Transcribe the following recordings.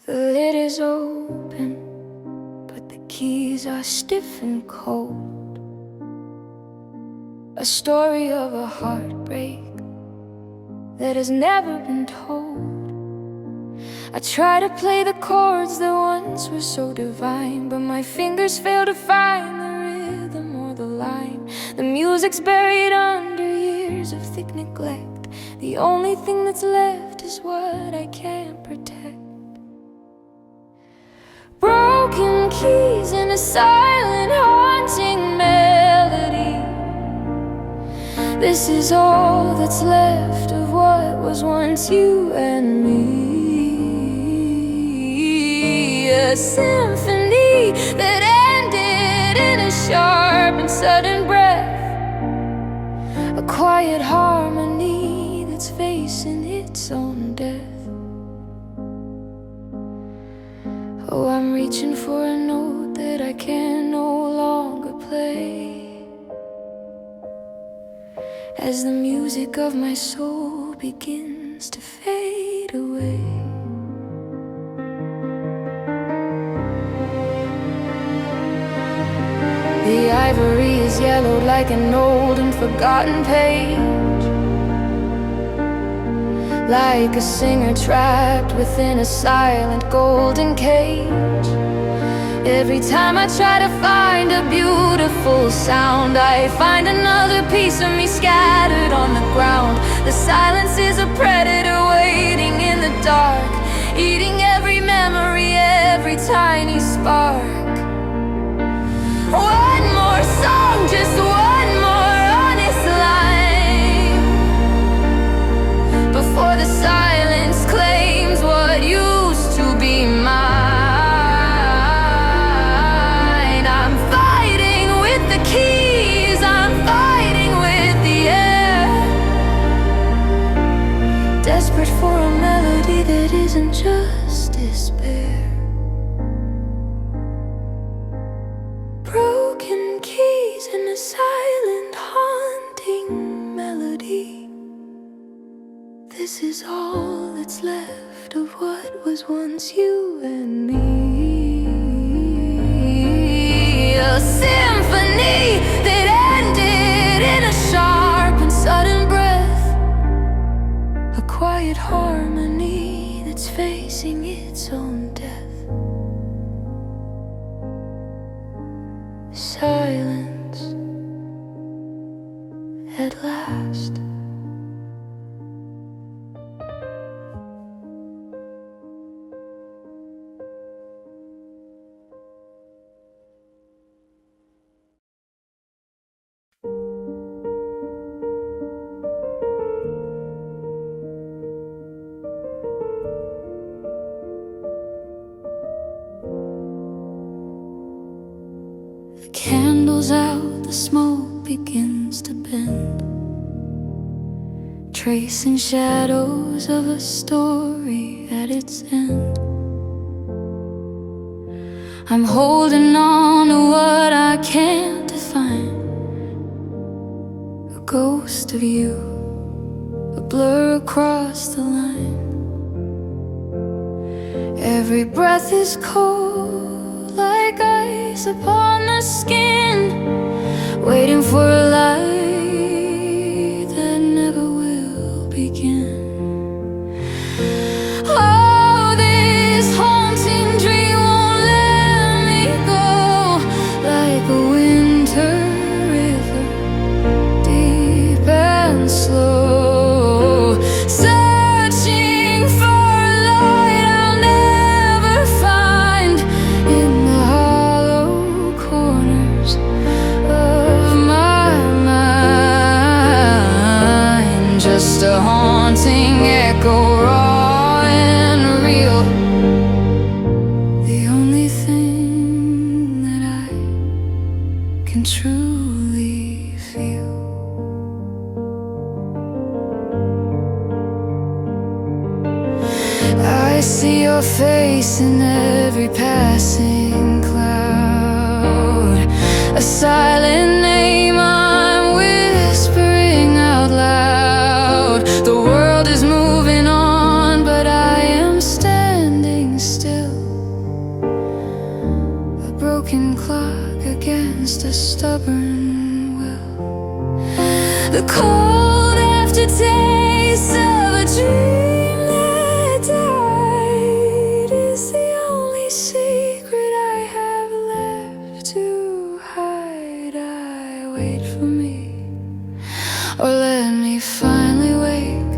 The lid is open, but the keys are stiff and cold. A story of a heartbreak that has never been told. I try to play the chords that once were so divine, but my fingers fail to find the rhythm or the line. The music's buried under years of thick neglect. The only thing that's left is what I can't protect. Broken keys in a silent, haunting melody. This is all that's left of what was once you and me. A symphony that ended in a sharp and sudden breath. A quiet harmony that's facing its own death. Oh, I'm reaching for a note that I can no longer play, as the music of my soul begins to fade away. The ivory is yellowed like an old and forgotten page, like a singer trapped within a silent golden cage. Every time I try to find a beautiful sound, I find another piece of me scattered on the ground. The silence is a predator waiting in the dark, eating every memory, every tiny spark. One more song, just one more honest line, before the silence claims what used to be mine. I'm fighting with the keys, I'm fighting with the air, desperate for a melody that isn't just despair. Broken keys in a silent, haunting melody. This is all that's left of what was once you and me. A symphony that ended in a sharp and sudden breath. A quiet harmony that's facing its own death. Silence at last. The candle's out, the smoke begins to bend, tracing shadows of a story at its end. I'm holding on to what I can't define, a ghost of you, a blur across the line. Every breath is cold like ice upon the skin, waiting for a light that never will begin. Oh, this haunting dream won't let me go, like a winter river, deep and slow, searching for a light I'll never find in the hollow corners of my mind. Just a haunting echo, raw and real, the only thing that I can truly feel. I see your face in every passing cloud, a silent name I'm whispering out loud. The world is moving on, but I am standing still. the cold aftertaste of a dream that died is the only secret I have left to hide. I wait for me, or let me finally wake.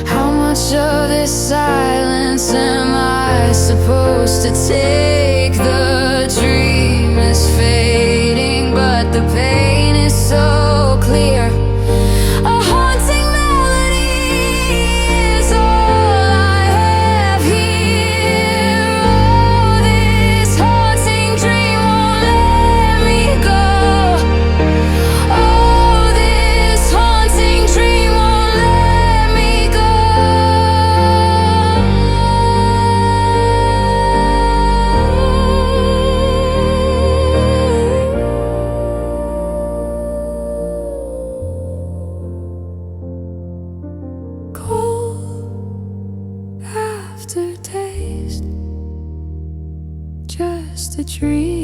How much of this silence am I supposed to take? The dream is fading, but the pain is so clear. A haunting melody is all I have here. Oh, this haunting dream won't let me go. Oh, this haunting dream won't let me go. Cold aftertaste, just a dream.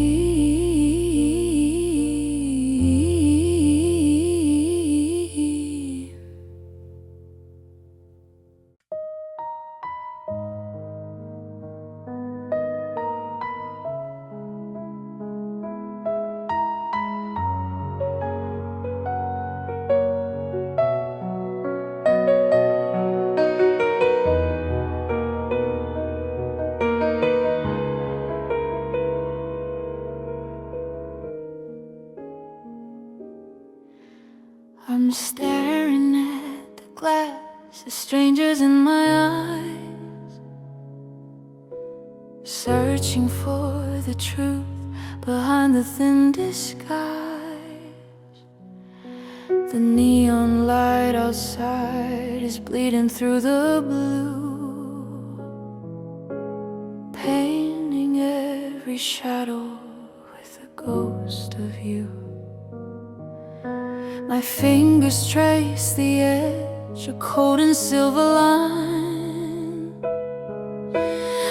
I'm staring at the glass, the strangers in my eyes, searching for the truth behind the thin disguise. The neon light outside is bleeding through the blue, painting every shadow with a ghost of you. My fingers trace the edge, a cold and silver line,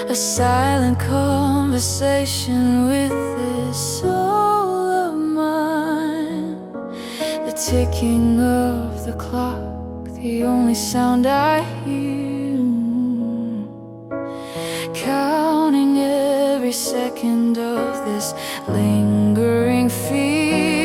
a silent conversation with this soul of mine. The ticking of the clock, the only sound I hear, counting every second of this lingering fear.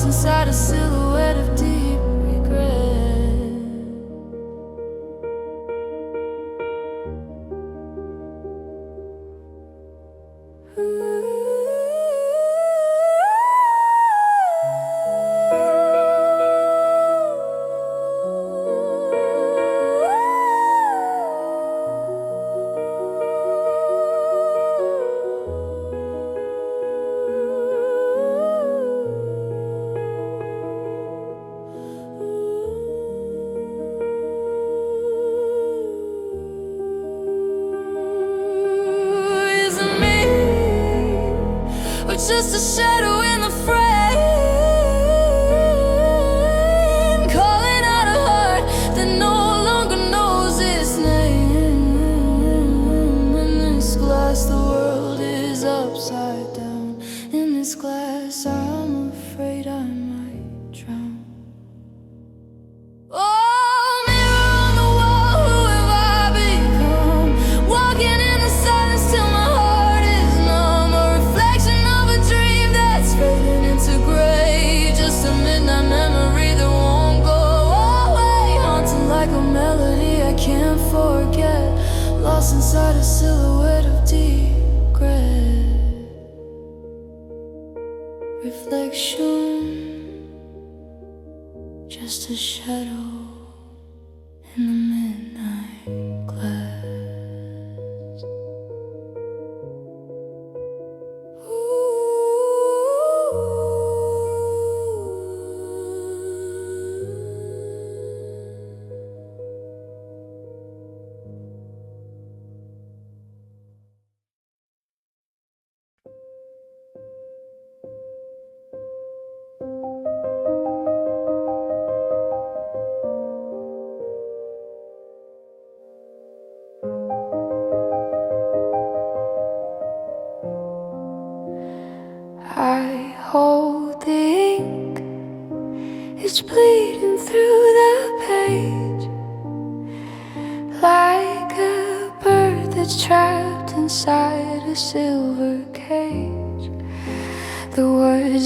Inside a silhouette of deep regret. Just a shadow in the frame, calling out a heart that no longer knows its name. In this glass the world is upside down. In this glass I'm afraid I might drown. Oh, mirror on the wall, who have I become? Walking in the silence till my heart is numb. A reflection of a dream that's fading into gray. Just a midnight memory that won't go away, haunting like a melody I can't forget, lost inside a silhouette of deep regret. Reflection, just a shadow in the midnight glass.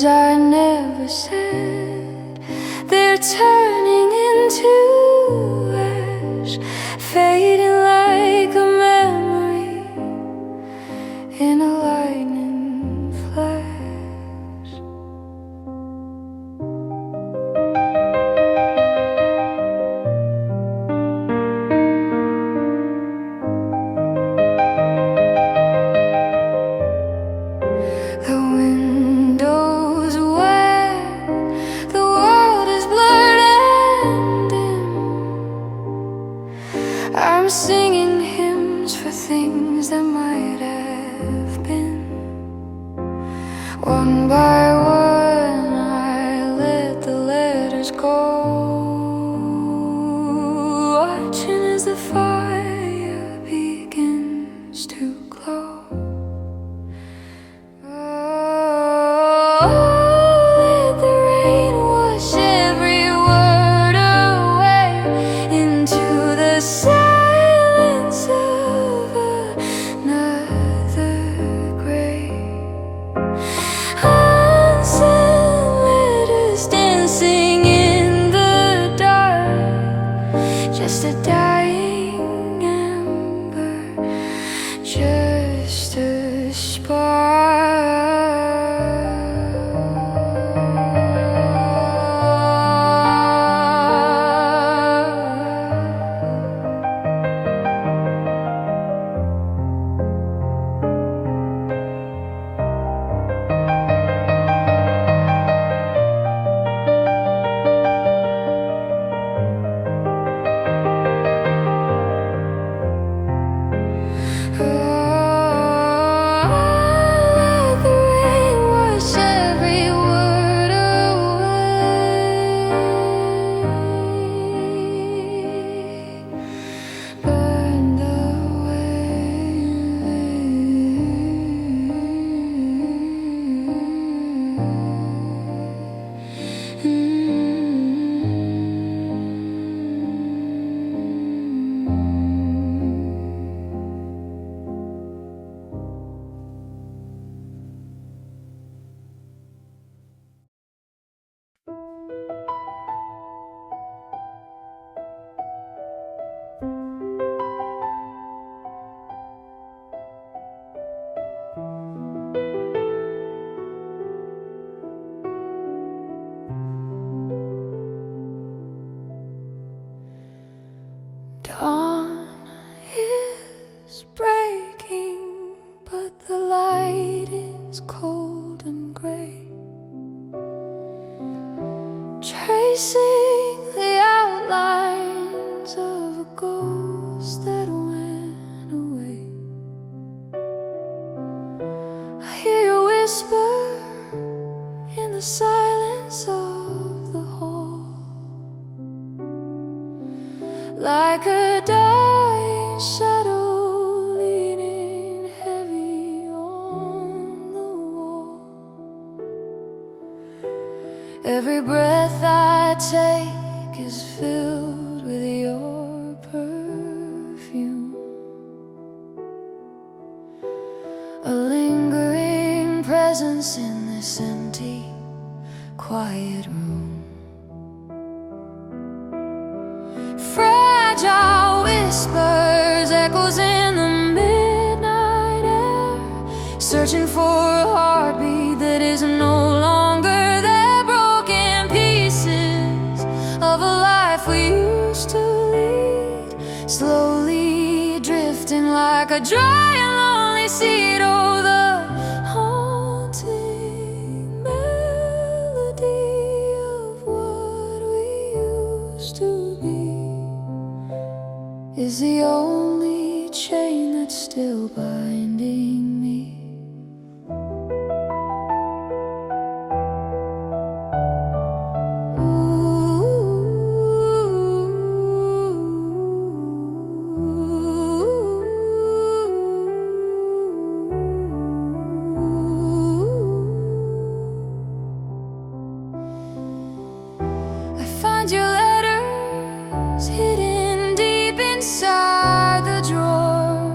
words I never said. They're turning into ash, fading like a memory in a lightning flash. The window's wet, the world is blurred and dim. I'm singing hymns for things that might have been. One by one I let the letters go, watching as the fire begins to glow. Let the rain wash every word away into the silence of another grave. Unsent letters dancing in the dark, just a dying ember, just a spark. Let the rain wash every word away, burned Dawn is breaking, but the light is cold and gray, tracing the outlines of a ghost that went away. I hear you whisper in the silence of the hall, like a dying shadow leaning heavy on the wall. Every breath I take is filled with your perfume, a lingering presence in this empty, quiet room. Fragile whispers, echoes in the midnight air, searching for a heartbeat that is no longer there. Broken pieces of a life we used to lead, slowly drifting like a dry and lonely seed. Oh, the haunting melody of what we used to be is the only chain that's still binding me. I find your letters hidden deep inside the drawer,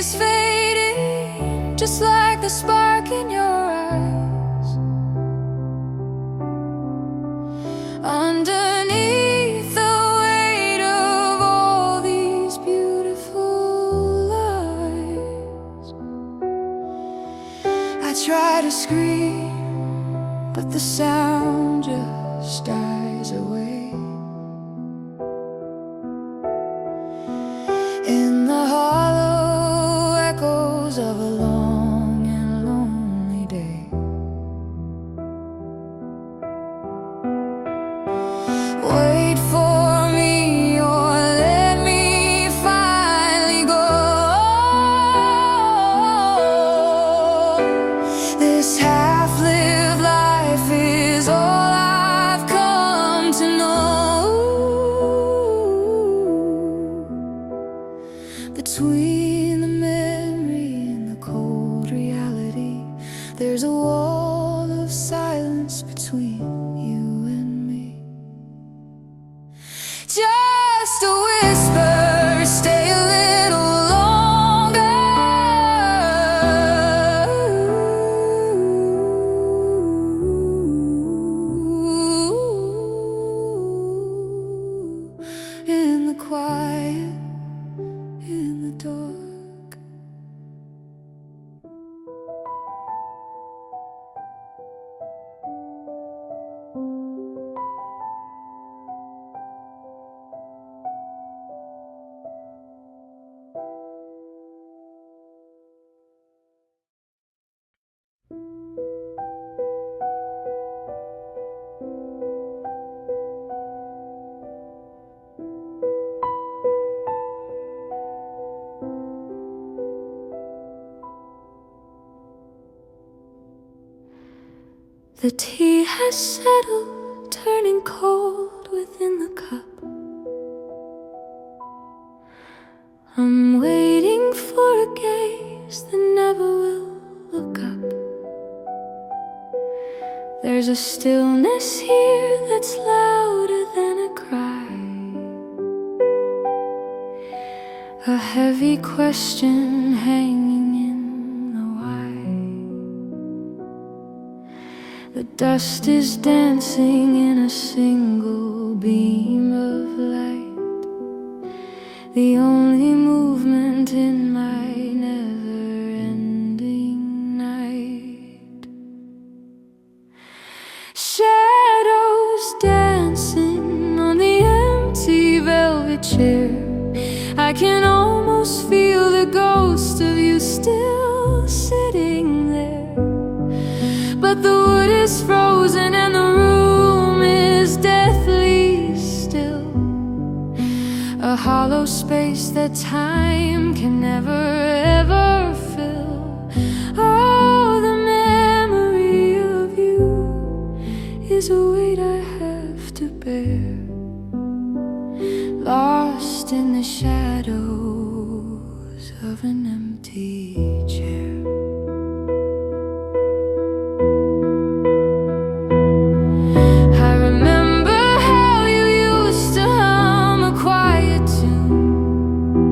is fading, just like the spark in your eyes. Underneath the weight of all these beautiful lies, I try to scream, but the sound just dies away. In the hollow echoes of a long and lonely day, wait for me or let me finally go. This half-lived life is all I've come to know. Between the memory and the cold reality, there's a wall of silence between you and me. Just a whisper, stay a little longer. In the quiet, in the dark. The tea has settled, turning cold within the cup. I'm waiting for a gaze that never will look up. There's a stillness here that's louder than a cry, a heavy question hanging in the wide. The dust is dancing in a single beam of light, the only movement in my never-ending night. Shadows dancing on the empty velvet chair, I can almost feel the ghost of you still sitting there. But the wood is frozen and the room is deathly still, a hollow space that time can never ever fill. Oh, the memory of you is a weight I have to bear, lost in the shadows of an empty chair. I remember how you used to hum a quiet tune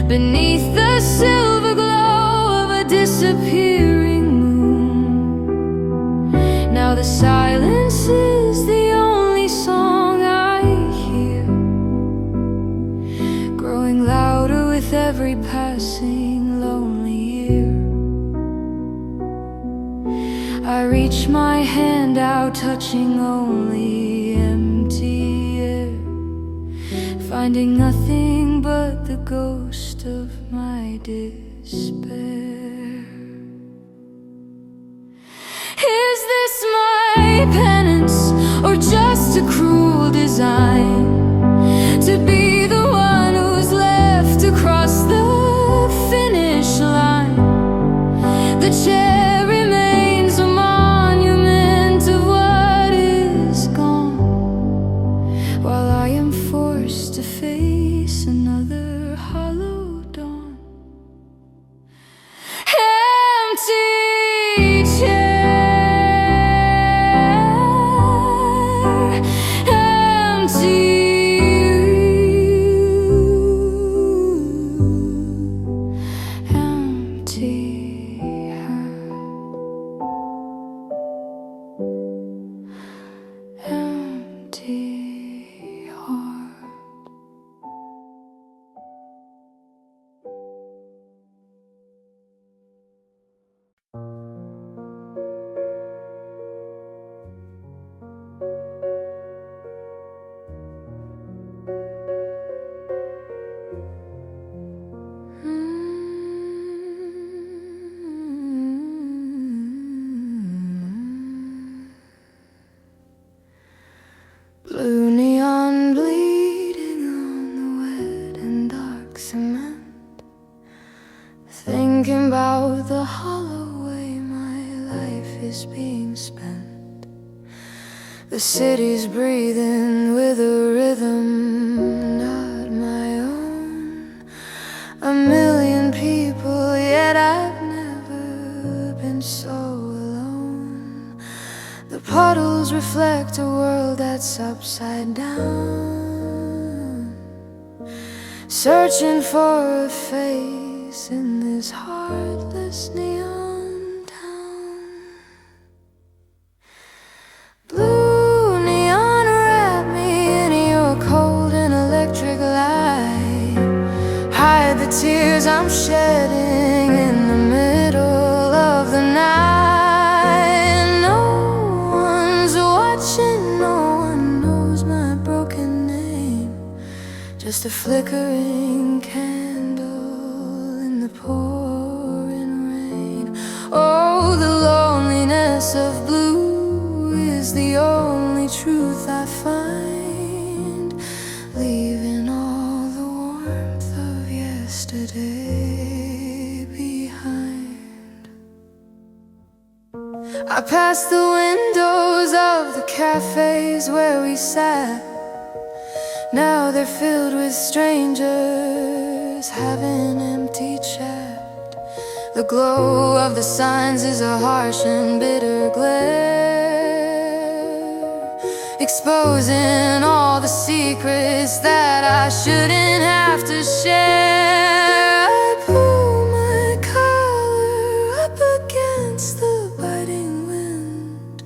beneath the silver glow of a disappearing moon. Now the silence is the only song I hear, growing louder with every passing lonely year. I reach my hand out, touching only empty air, finding nothing but the ghost of my despair. Is this my penance, or just a cruel design, to be the one who's left across the finish line? The chair remains a monument of what is gone, while I am forced to face another hollow dawn. Empty chair, empty Blue neon bleeding on the wet and dark cement, thinking about the hollow way my life is being spent. The city's breathing with a rhythm not my own. A million people, yet I've never been so alone. The puddles reflect a world that's upside down, searching for a face in this heartless neon town. Blue neon, wrap me in your cold and electric light. Hide the tears I'm shedding in the middle of the night. No one's watching, no one knows my broken name. Just a flickering candle in the pouring rain. Oh, the loneliness of blue is the only truth I find, leaving all the warmth of yesterday behind. I passed the windows of the cafes where we sat. Now they're filled with strangers having empty chat. The glow of the signs is a harsh and bitter glare, exposing all the secrets that I shouldn't have to share. I pull my collar up against the biting wind,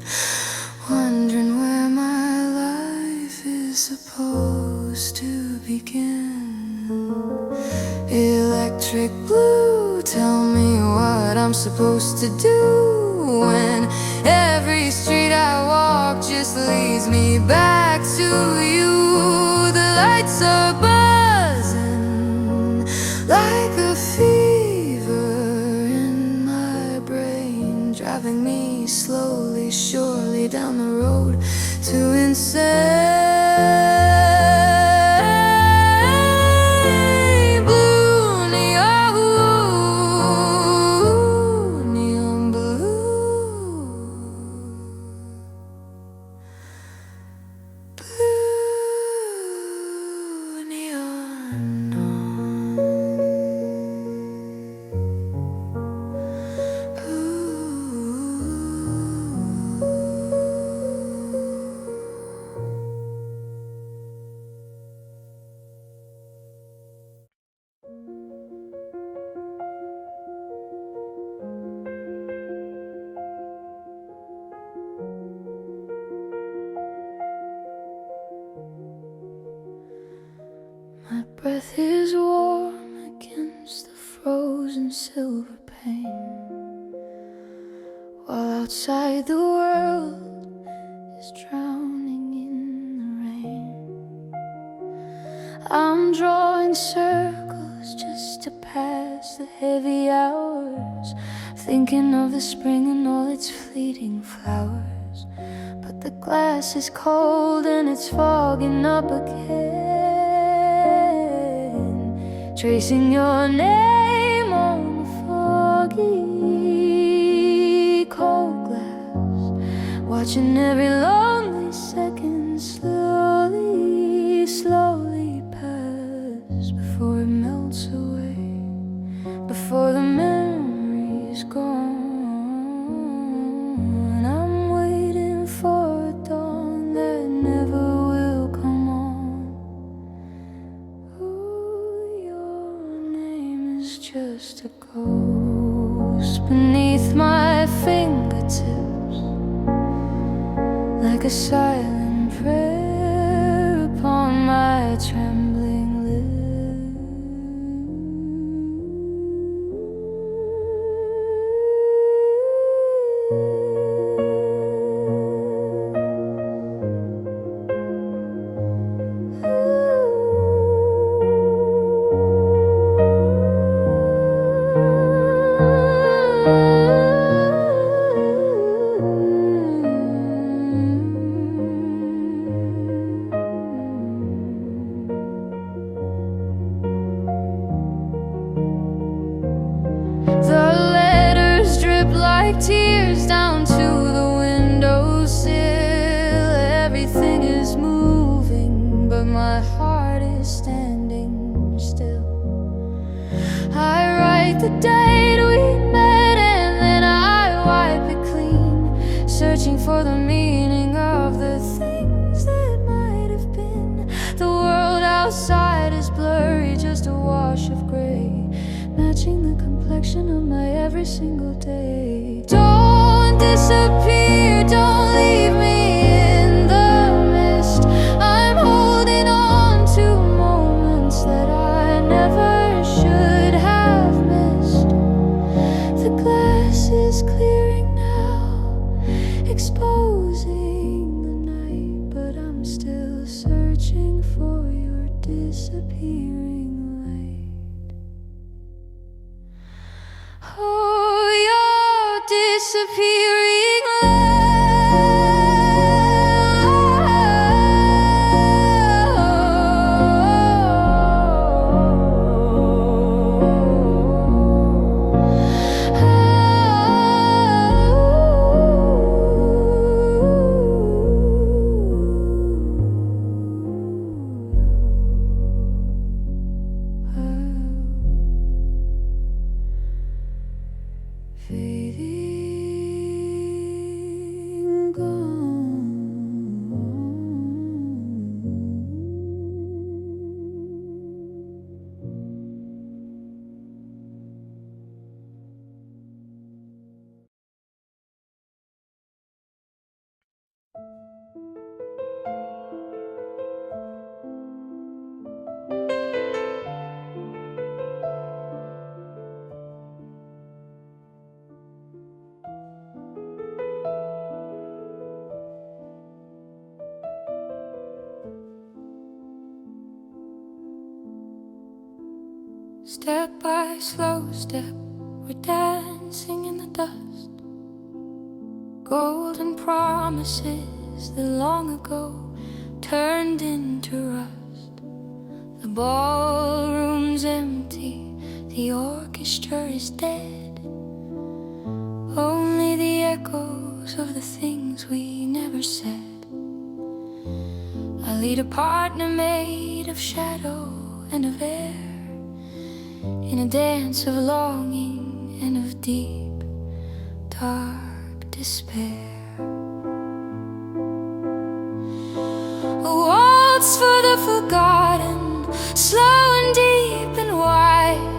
wondering where my life is supposed to begin. Electric blue, tell me what I'm supposed to do when every street I walk just leads me back to you. The lights are buzzing like a fever in my brain, driving me slowly, surely down the road to insane. My breath is warm against the frozen silver pane, while outside the world is drowning in the rain. I'm drawing circles just to pass the heavy hours, thinking of the spring and all its fleeting flowers. But the glass is cold and it's fogging up again, tracing your name on the foggy cold glass, watching every lonely second slowly, slowly pass before it melts away, before the memory's gone. I'm waiting for a dawn that never will come on. Just a ghost beneath my fingertips, like a silent prayer upon my trembling lips. Ooh. tears down to the windowsill. Everything is moving, but my heart is standing still. I write the date we met and then I wipe it clean, searching for the meaning of the things that might have been. The world outside is blurry, just a wash of gray, matching the complexion of my every single day. Don't disappear, don't leave me in the mist. I'm holding on to moments that I never should have missed. The glass is clearing now, exposing the night, but I'm still searching for your disappearing light. Oh, you're disappearing fading gone. Step by slow step, we're dancing in the dust. Golden promises that long ago turned into rust. The ballroom's empty, the orchestra is dead. Only the echoes of the things we never said. I lead a partner made of shadow and of air, in a dance of longing and of deep, dark despair. A waltz for the forgotten, slow and deep and wide,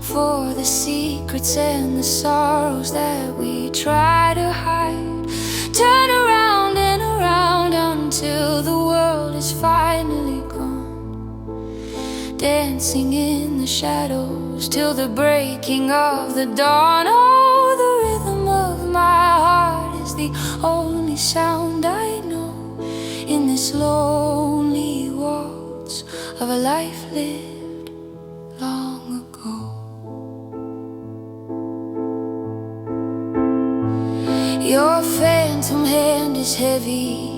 for the secrets and the sorrows that we try to hide. Turn around and around until the world is finally gone, dancing in the shadows till the breaking of the dawn. Oh, the rhythm of my heart is the only sound I know in this lonely waltz of a life lived long ago. Your phantom hand is heavy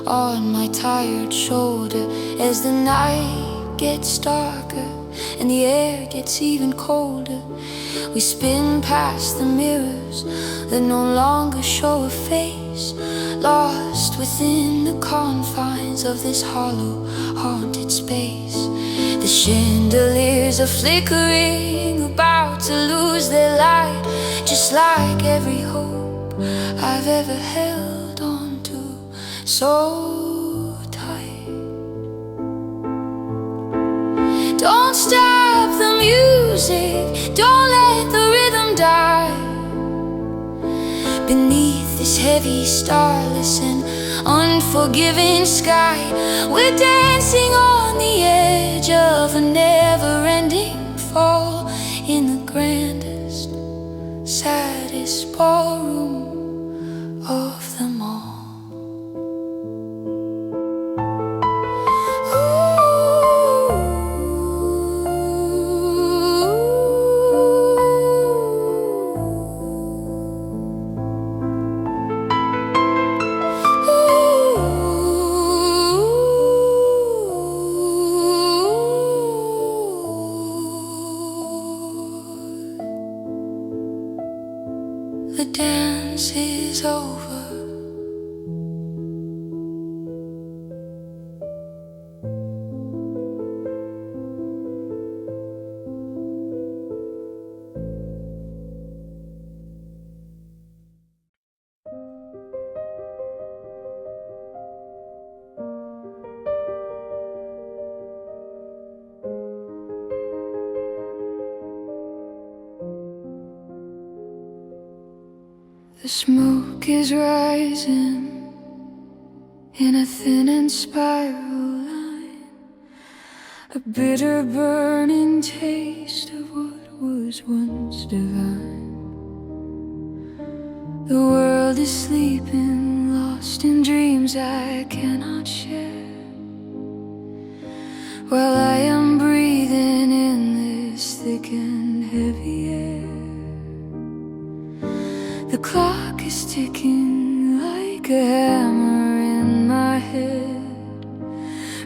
on my tired shoulder as the night gets darker and the air gets even colder. We spin past the mirrors that no longer show a face, lost within the confines of this hollow, haunted space. The chandeliers are flickering, about to lose their light, just like every hope I've ever held on to so tight. Don't stop the music, don't let the rhythm die. Beneath this heavy, starless and unforgiving sky, we're dancing on the edge of a never-ending fall in the grandest, saddest ballroom of them all. dance is over. The smoke is rising in a thin and spiral line, a bitter burning taste of what was once divine. The world is sleeping, lost in dreams I cannot share, while I am breathing in this thick and heavy air. The clock is ticking like a hammer in my head,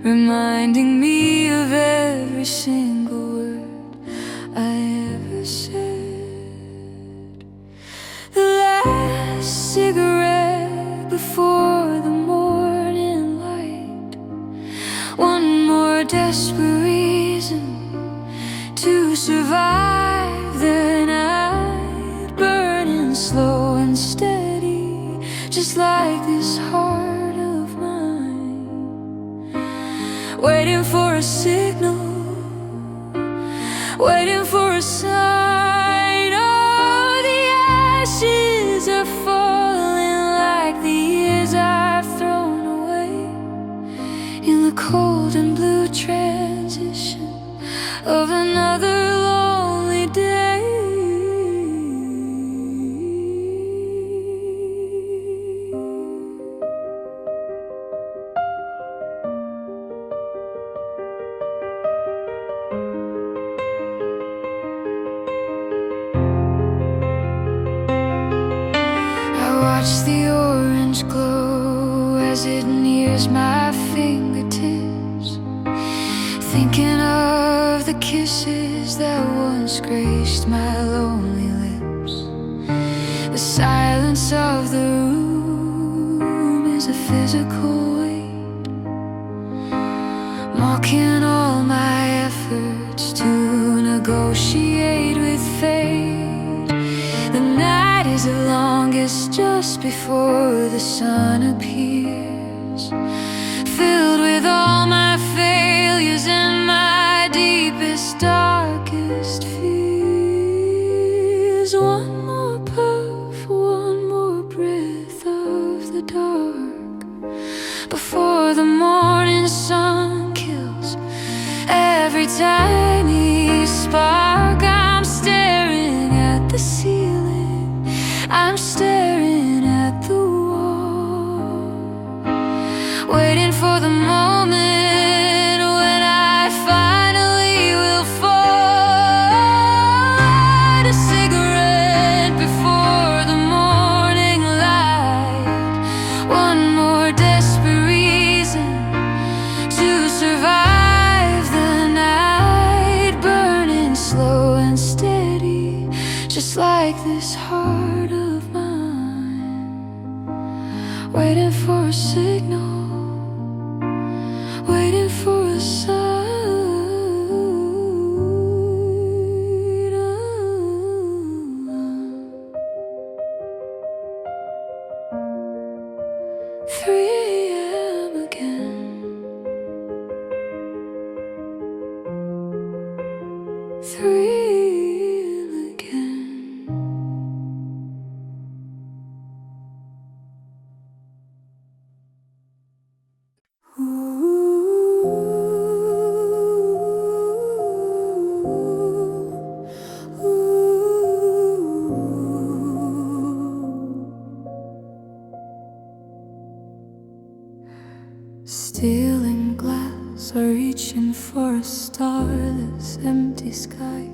reminding me of every single word I ever said. The last cigarette before the morning light, one more desperate reason to survive the night, burning slow and steady, just like this heart of mine, waiting for a signal, waiting for a sign. Oh, the ashes are falling like the years I've thrown away in the cold and blue transition of another lonely day. Watch the orange glow as it nears my fingertips, thinking of the kisses that once graced my lonely lips. The silence of the room is a physical weight, mocking all my efforts to negotiate with fate. The night is the longest just before the sun appears, filled with all my failures and my deepest, darkest fears. One more puff, one more breath of the dark before the morning sun kills every tiny spark. I'm staring at the ceiling, I'm staring at the wall, waiting for the moment when I finally will fall. Light a cigarette before the morning light, one more desperate reason to survive the night, burning slow and steady, just like this heart of mine, waiting for a signal, waiting for a sign. 3 a.m. again, 3 again. Steel and glass are reaching for a starless, empty sky,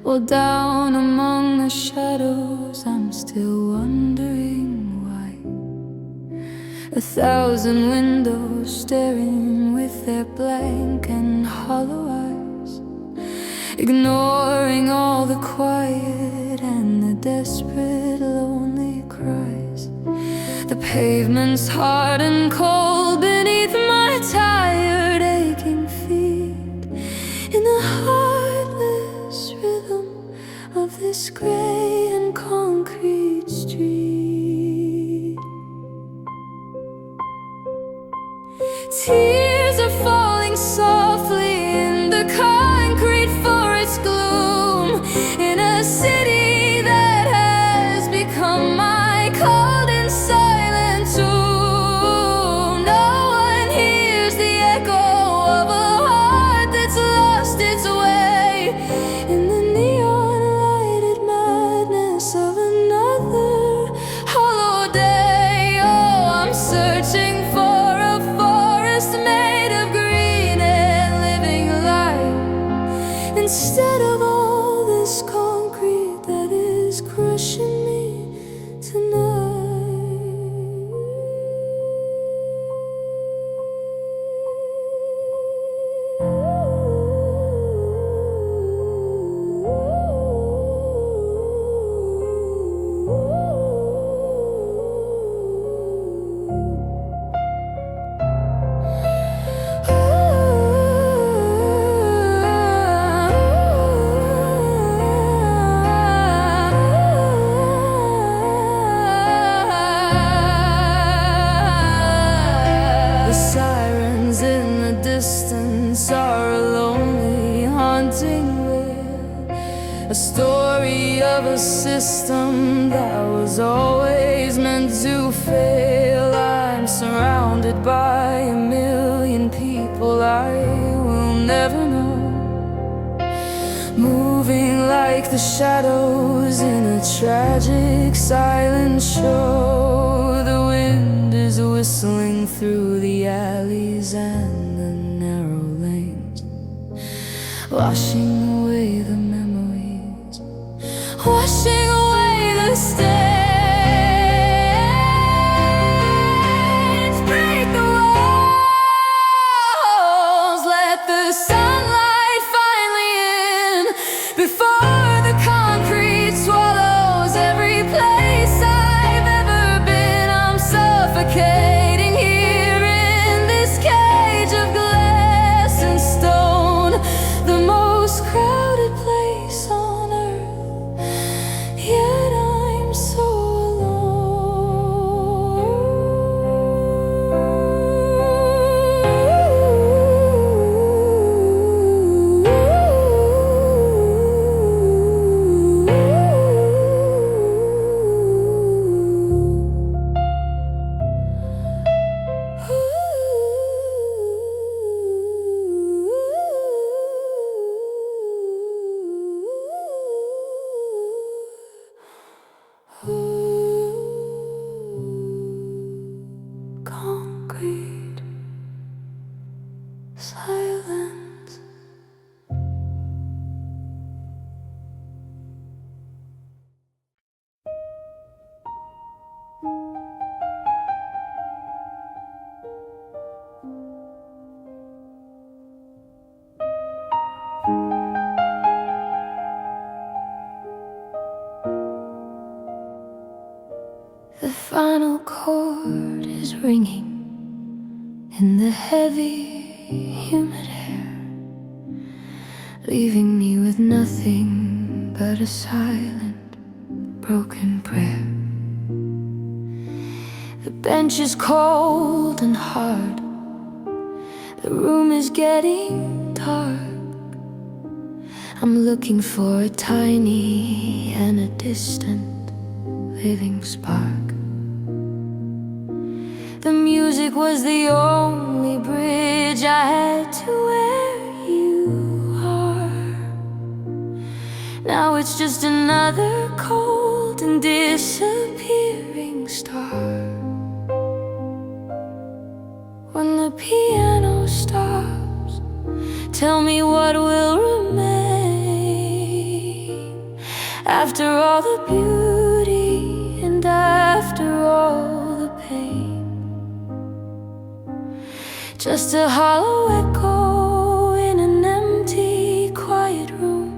while down among the shadows I'm still wondering why. 1,000 windows staring with their blank and hollow eyes, ignoring all the quiet and the desperate lonely Pavement's hard and cold beneath my tired aching feet. In the heartless rhythm of this gray and concrete street. Tears are falling softly in the concrete forest gloom. In a city that has become my cold and silent tomb. No one hears the echo of a heart that's lost its way in the neon lighted madness of another hollow day. Oh, I'm searching for a forest made of green and living light instead of all this concrete that is crushing me tonight. The sirens in the distance are a lonely, haunting wail, a story of a system that was always meant to fail. I'm surrounded by a million people I will never know, moving like the shadows in a tragic silent show. The wind is whistling through the alleys and the narrow lanes, washing away the memories, washing away the stains. Break the walls, let the sunlight finally in before the concrete swallows every place I've ever been. I'm suffocating here in this cage of glass and stone, the most crowded place on earth, yet I'm so concrete silence. The final chord is ringing in the heavy, humid air, leaving me with nothing but a silent, broken prayer. The bench is cold and hard, the room is getting dark. I'm looking for a tiny and a distant living spark. The music was the only bridge I had to where you are. Now it's just another cold and disappearing star. When the piano stops, tell me what will remain after all the beauty and after all the pain. Just a hollow echo in an empty, quiet room,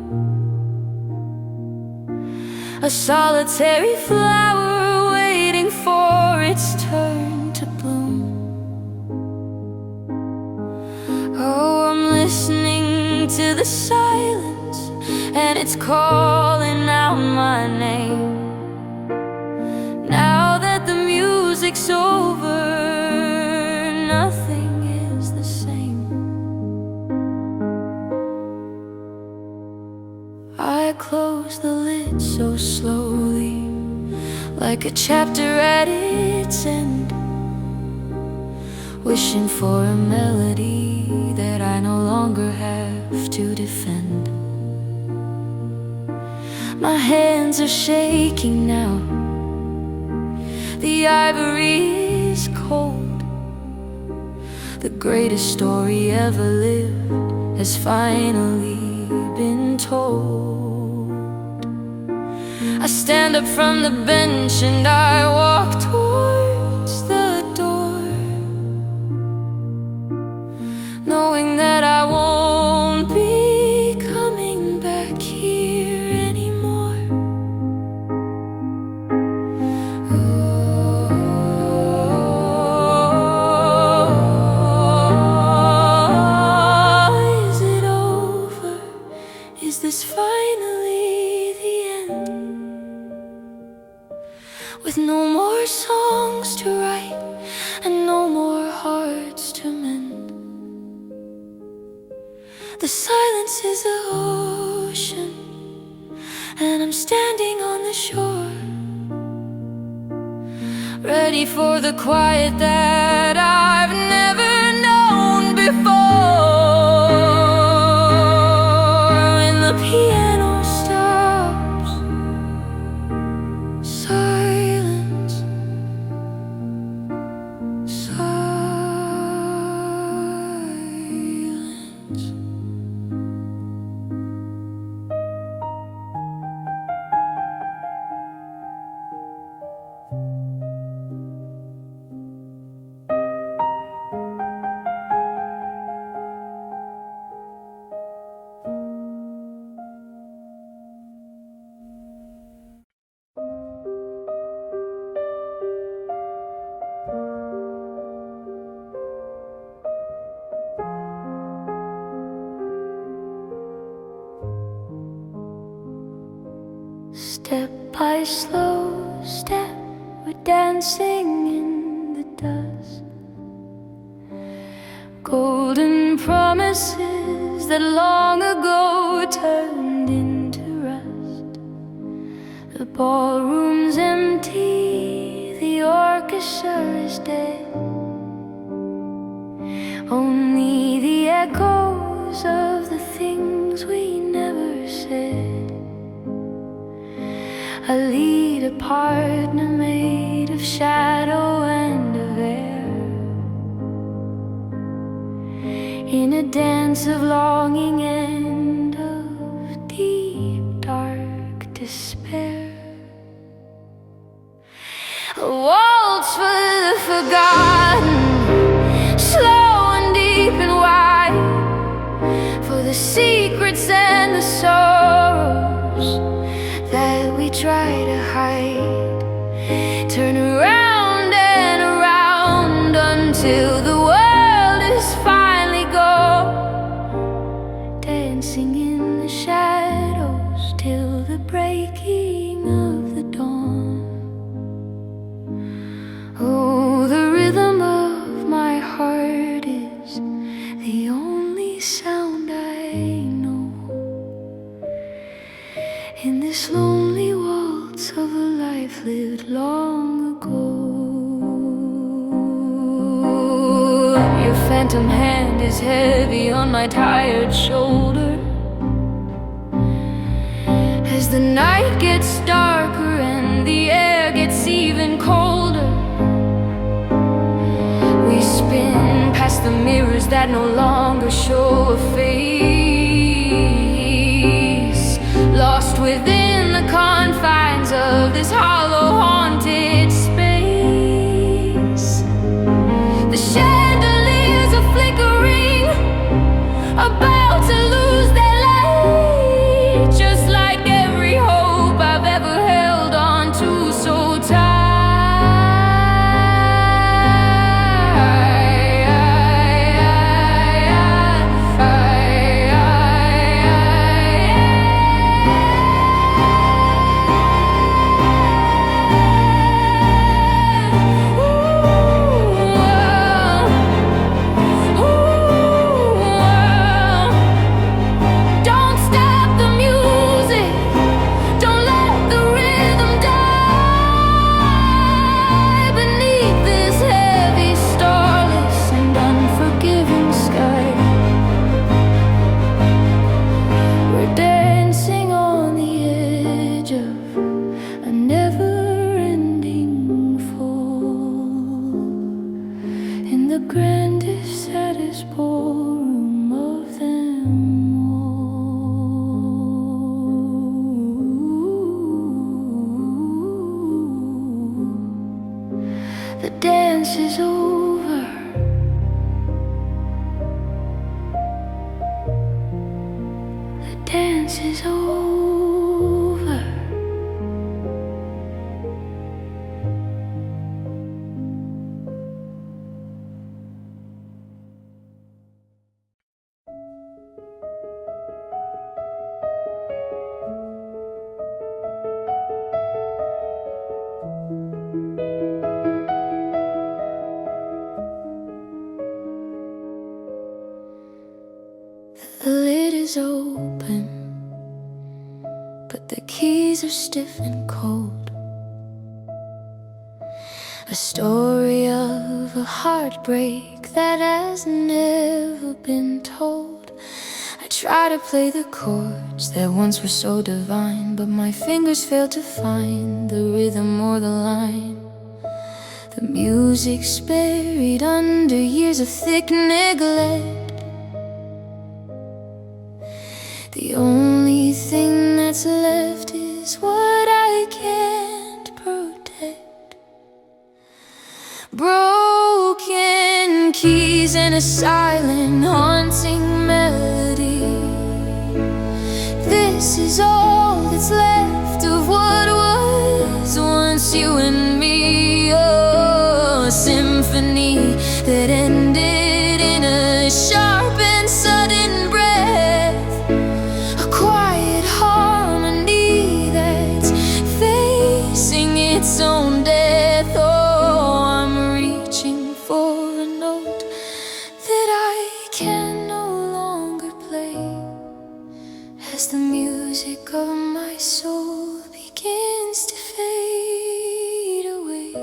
a solitary flower waiting for nights turn to bloom. Oh, I'm listening to the silence, and it's calling out my name. Now that the music's over, nothing is the same. I close the lid so slowly, like a chapter at its end, wishing for a melody that I no longer have to defend. My hands are shaking now, the ivory is cold. The greatest story ever lived has finally been told. I stand up from the bench and I walk towards the door, knowing that I won't be coming back here anymore. Oh, is it over? Is this finally the end? With no more songs to write and no more hearts to mend. The silence is the ocean, and I'm standing on the shore, ready for the quiet that I've never known before. When the piano stops, silence, silence. Step by slow step, we're dancing in the dust. Golden promises that long ago turned into rust. The ballroom's empty, the orchestra is dead. Only the echoes of the things we never said. I lead a partner made of shadow and of air, in a dance of longing and of deep dark despair. A waltz for the forgotten, slow and deep and wide, for the secrets and the sorrows that we try to hide. Turn around and around until the world is finally gone, dancing in the shadows till the breaking of the dawn. Oh, the rhythm of my heart is the only sound I know in this lonely waltz of a life lived long ago. Your phantom hand is heavy on my tired shoulder, as the night gets darker and the air gets even colder. We spin past the mirrors that no longer show a face, lost within the confines of this hollow, haunted space. The chandeliers are flickering, about to lose their light, just like every hope I've ever held on to so tight. dance is over. The dance is over. The lid is open, but the keys are stiff and cold. A story of a heartbreak that has never been told. I try to play the chords that once were so divine, but my fingers fail to find the rhythm or the line. The music's buried under years of thick neglect. The only thing that's left is what I can't protect. Broken keys and a silent, haunting melody. This is all that's left of what was once you and me. Oh, a symphony that ended in a sharp and sudden breath. A quiet harmony that's facing its own death. Oh, I'm reaching for a note that I can no longer play as the music of my soul begins to fade away.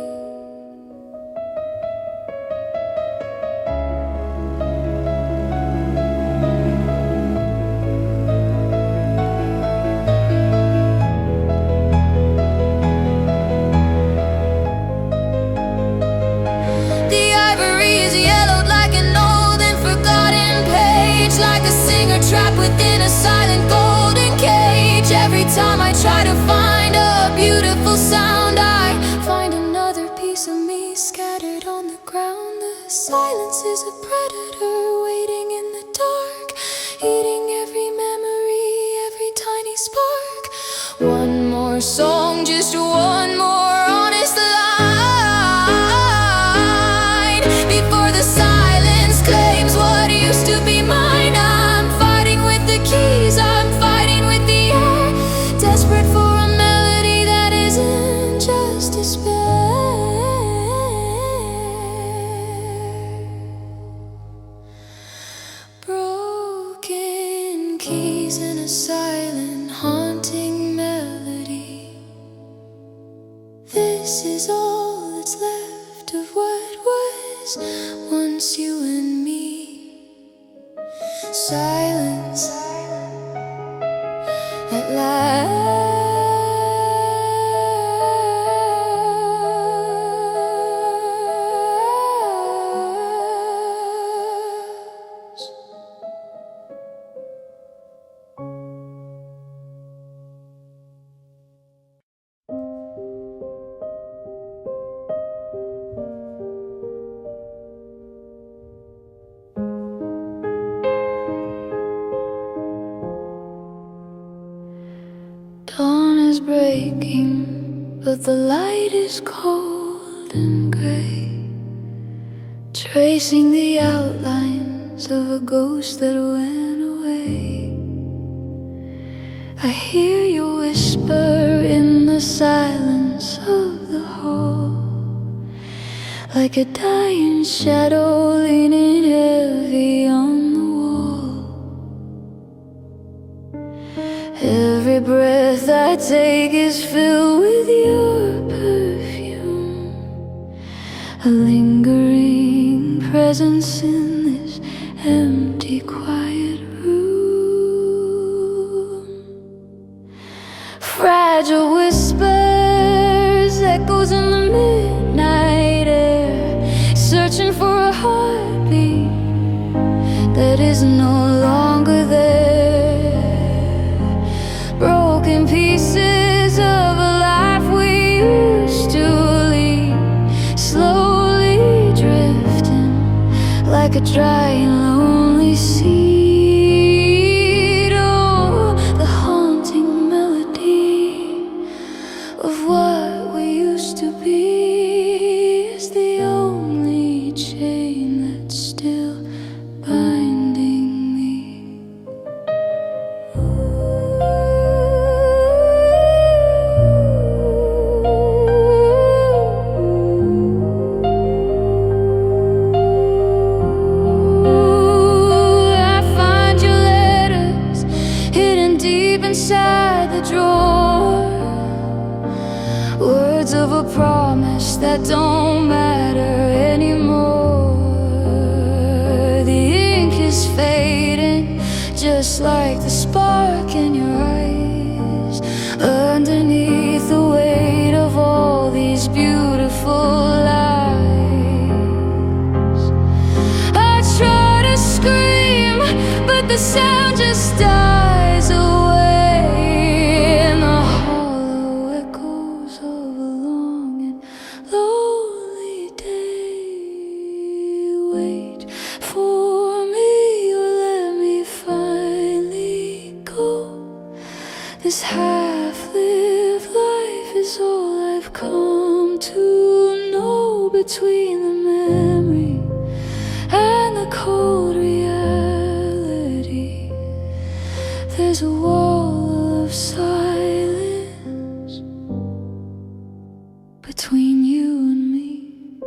The ivory is yellowed like an old and forgotten page, like a singer trapped within a silent golden cage. Every time I try to find a beautiful sound, I find another piece of me scattered on the ground. The silence is a predator waiting in the dark, eating every memory, every tiny spark. One more song, just one more honest line before the silence claims what used to be mine. I'm fighting with the keys, I'm fighting with the air, desperate for a melody that isn't just despair. Broken keys and a silent, haunting melody. This is all that's left of what was once you and me. Silence at last. Dawn is breaking, but the light is cold and gray, tracing the outlines of a ghost that went away. I hear you whisper in the silence of the hall, like a dying shadow leaning heavy on the wall. Every breath I take is filled with your perfume, a lingering presence in this empty, quiet room. Fragile whispers, echoes in the midnight air, searching for a heartbeat that is no longer there. Broken pieces of a life we used to lead, slowly dry and lonely seed. Oh, the haunting melody of what we used to be is the only chain that's still binding me. Inside the drawer, words of a promise that don't matter anymore. The ink is fading, just like the spark in your eyes. Underneath the weight of all these beautiful lies, I try to scream, but the sound just dies away. This half-lived life is all I've come to know. Between the memory and the cold reality, there's a wall of silence between you and me.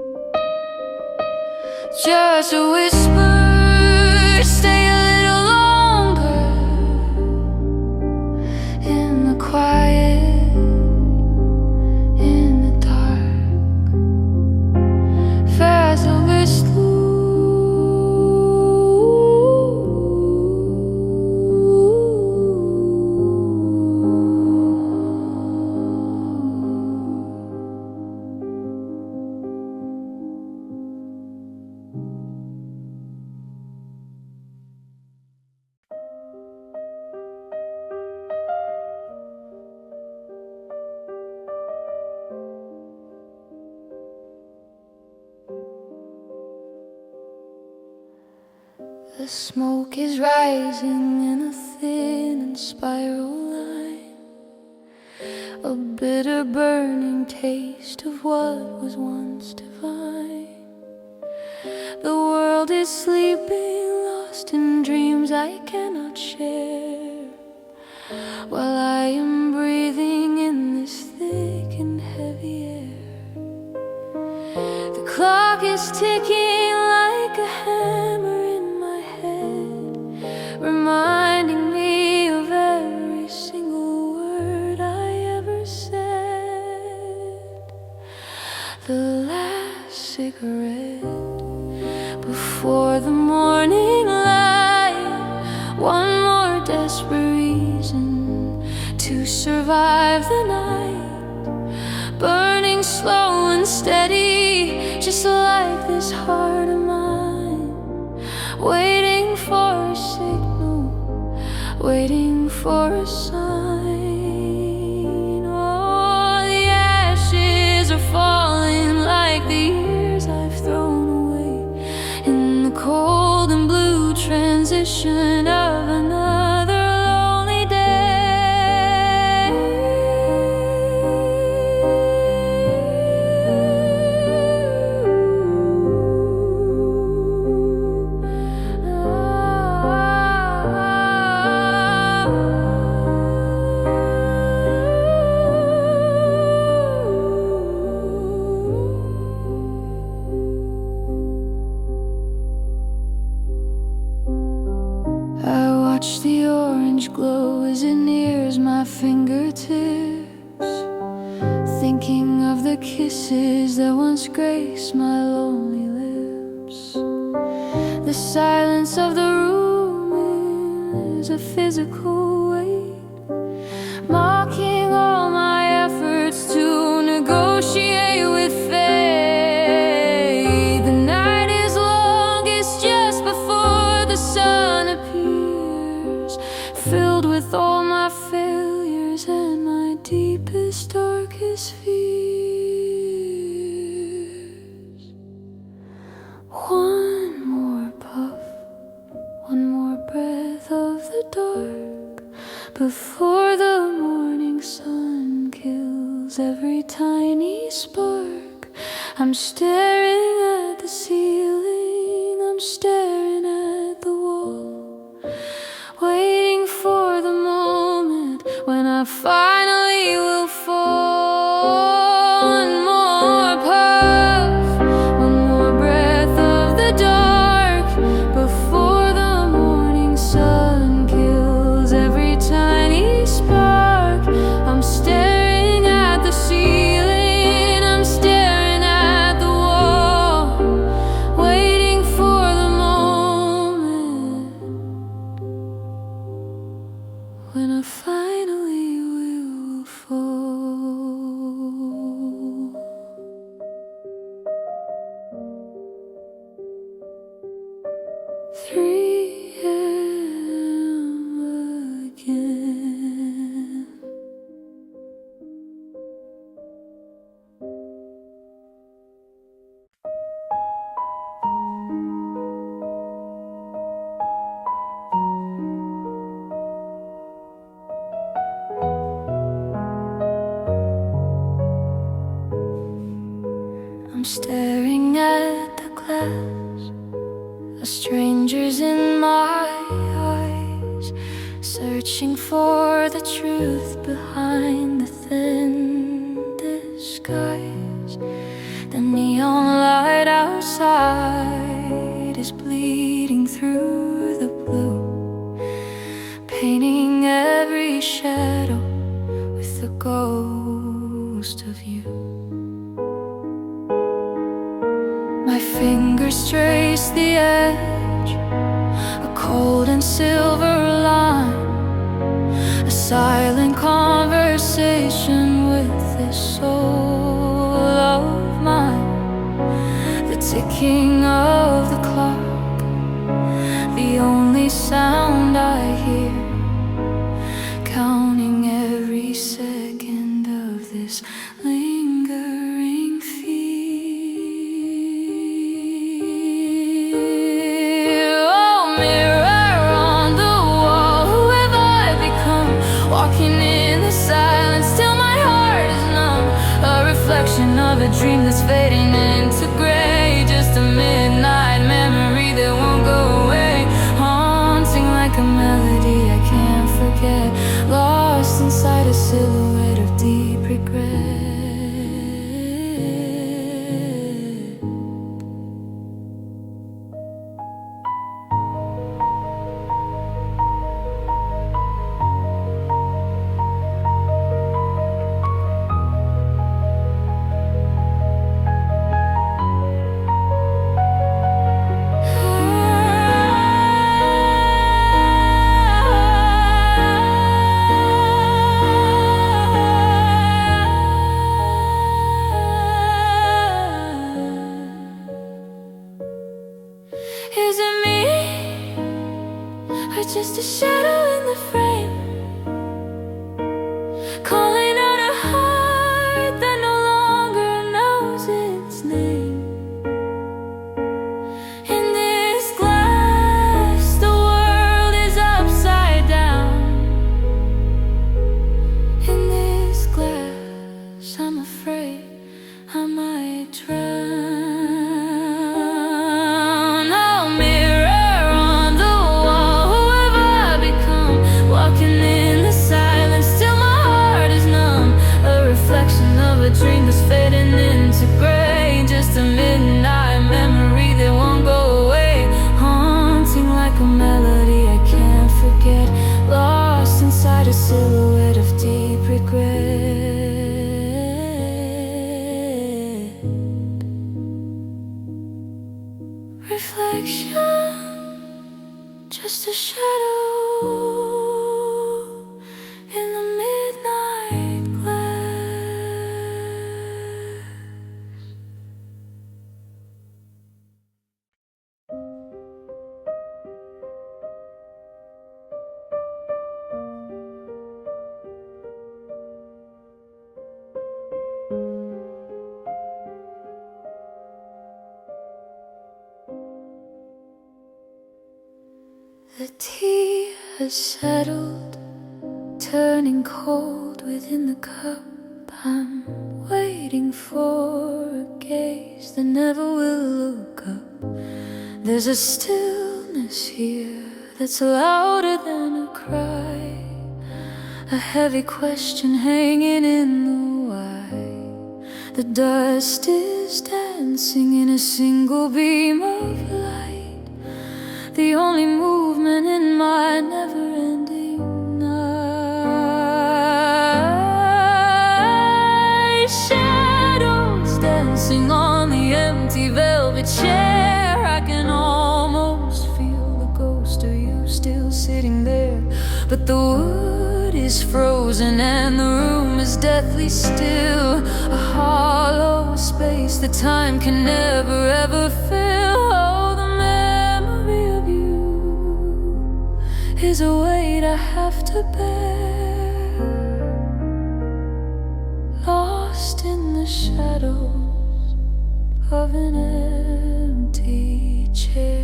Just a whisper, stay a little longer in the quiet, in the dark. Fast over slow. The smoke is rising in a thin and spiral line, a bitter burning taste of what was once divine. The world is sleeping, lost in dreams I cannot share, while I am breathing in this thick and heavy air. The clock is ticking like a hammer, reminding me of every single word I ever said. The last cigarette before the morning light, one more desperate reason to survive the night. Burning slow and steady, just like this heart of mine, waiting for a signal, waiting for a sign. Oh, the ashes are falling like the years I've thrown away in the cold and blue transition of another lonely day. Watch the orange glow as it nears my fingertips, thinking of the kisses that once graced my lonely lips. The silence of the room is a physical weight, mocking all my efforts to negotiate with fate. The night is longest just before the sun appears, filled with all my failures and my deepest, darkest fears. One more dark, before the morning sun kills every tiny spark. I'm staring at the ceiling, I'm staring at the wall, waiting for the moment when I finally will fall. One more puff, one more breath of the dark, before the morning sun kills every tiny spark. I'm staring at the ceiling, I'm staring at the wall, waiting for the moment when I finally will fall. 3 a.m. again. I'm staring at the glass, a stranger's in my eyes, searching for the truth behind the thin disguise. The neon light outside is bleeding through the blue, painting every shadow with the ghost of you. My fingers trace the edge, a cold and silver line, a silent conversation with this soul of mine. The ticking of the clock, the only sound I hear, counting every second of this lingering fear. Oh, mirror on the wall, who have I become? Walking in the silence till my heart is numb, a reflection of a dream that's fading into gray, just a midnight memory that won't go away, haunting like a melody I can't forget, lost inside a silhouette of deep regret. Is it me, or just a shadow in the frame, calling out a heart that no longer knows its name? In this glass, the world is upside down. In this glass, I'm afraid I might drown. Oh, mirror on the wall, who have I become? Walking in has settled, turning cold within the cup. I'm waiting for a gaze that never will look up. There's a stillness here that's louder than a cry, a heavy question hanging in the why. The dust is dancing in a single beam of light, the only movement in my never-ending night. Shadows dancing on the empty velvet chair. I can almost feel the ghost of you still sitting there, but the wood is frozen and the room is deathly still, a hollow space that time can never ever fill. Oh, the memory of you is a weight I have to bear, lost in the shadows of an empty chair.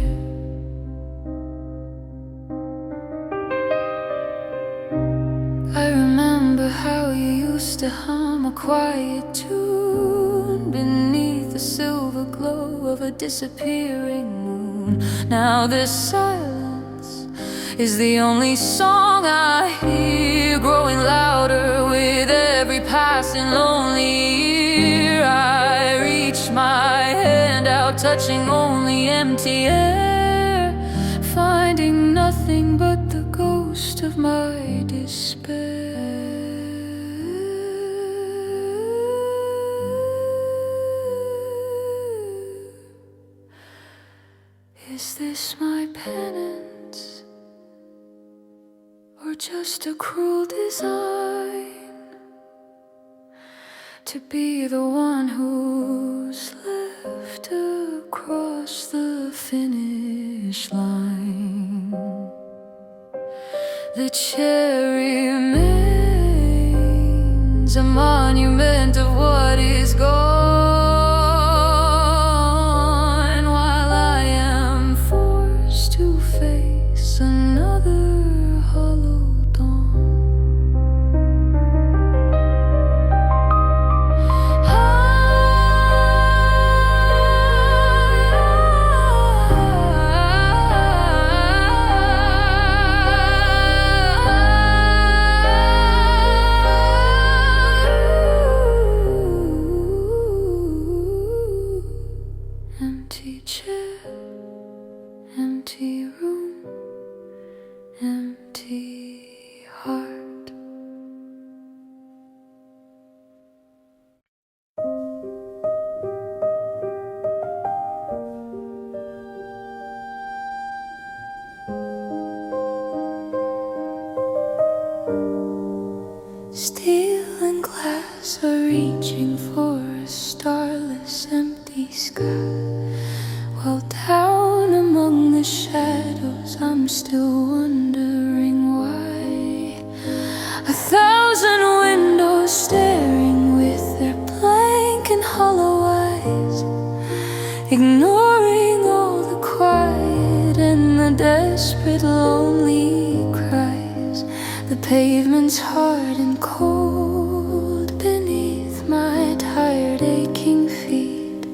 I remember how you used to hum a quiet tune beneath the silver glow of a disappearing moon. Now this silence is the only song I hear, growing louder with every passing lonely year. I reach my hand out, touching only empty air, finding nothing but the ghost of my despair. Is this my penance, or just a cruel design to be the one who's left across the finish line? The chair remains a monument of what is gone, while I am forced to face another hollow dawn. Empty chair, empty room, empty heart. Steel and glass are reaching for a starless empty sky, while down among the shadows I'm still wondering why. 1,000 windows staring with their blank and hollow eyes, ignoring all the quiet and the desperate lonely cries. The pavement's hard and cold beneath my tired aching feet,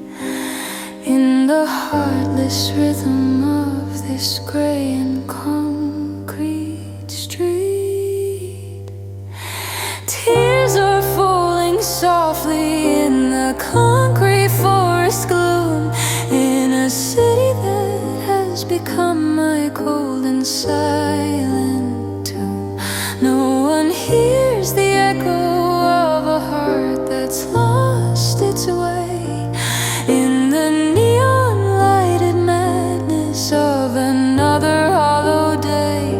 in the heartless rhythm of this gray and concrete street. Tears are falling softly in the concrete forest gloom, in a city that has become my cold and silent tomb. No one hears the echo of a heart that's lost its way in the neon lighted madness of another hollow day.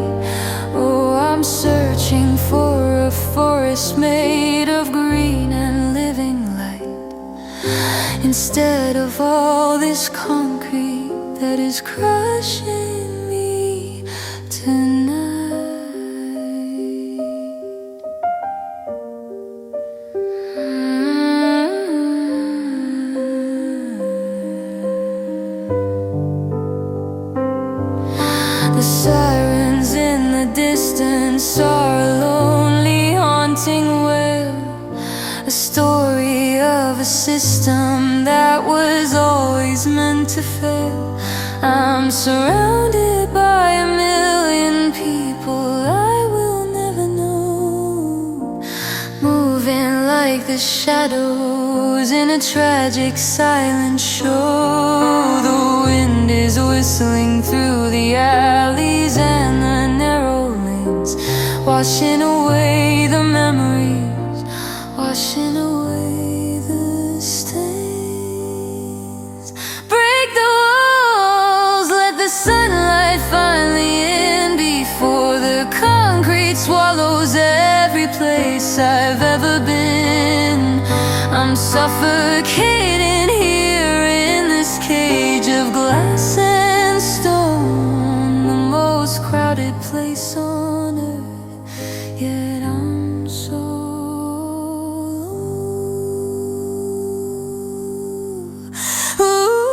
Oh, I'm searching for a forest made of green and living light, instead of all this concrete that is crushing me tonight. The sirens in the distance Silence are a lonely haunting wail, a story of a system that was always meant to fail. I'm surrounded by a million people I will never know, moving like the shadows in a tragic silent show. The wind is whistling through the alleys and the narrow lanes, washing away the memories, washing away the stains. Break the walls, let the sunlight finally in before the concrete swallows every place I've ever been. I'm suffocating here in this cage of glass and stone, the most crowded place on earth, yet I'm so alone.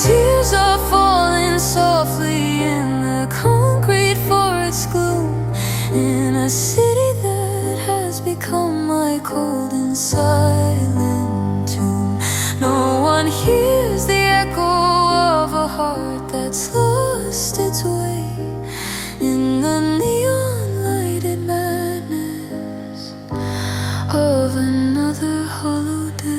Tears are falling softly in the concrete for its gloom, in a city that has become my cold and silent tomb. No one hears the echo of a heart that's lost its way in the neon lighted madness of another hollow day.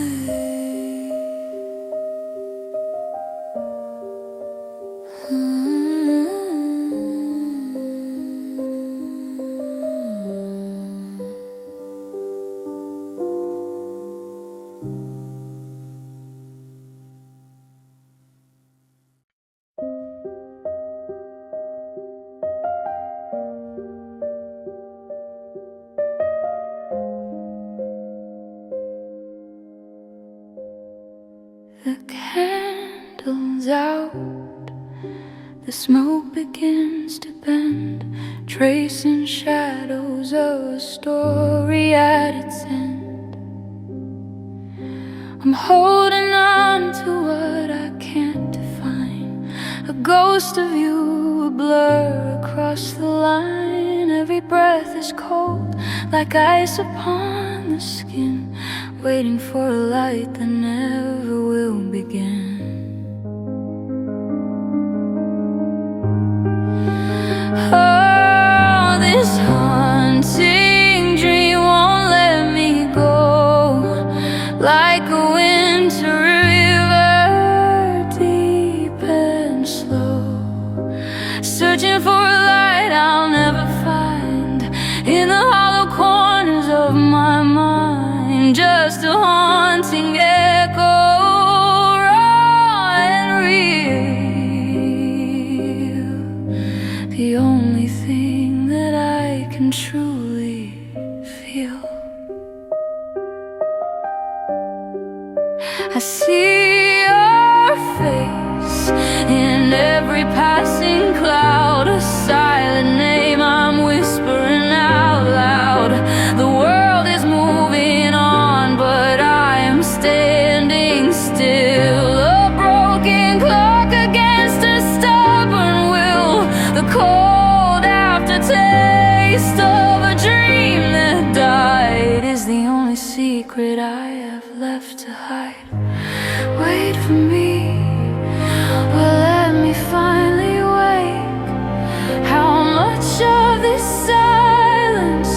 The candle's out, the smoke begins to bend, tracing shadows of a story at its end. I'm holding on to what I can't define, a ghost of you, a blur across the line. Every breath is cold, like ice upon the skin, waiting for a light that never will begin. Oh, this haunting dream won't let me go, like a winter river, deep and slow, searching for a light I'll never find in the hollow corners of my mind. Just a haunting echo, raw and real, the only thing that I can truly feel. I see your face in every passing cloud, a silent name I'm whispering out loud. The world is moving on, but I am standing still, a broken clock against a stubborn will, the cold aftertaste of a dream that died is the only secret I have left to hide. Wait for me, or let me finally wake. How much of this silence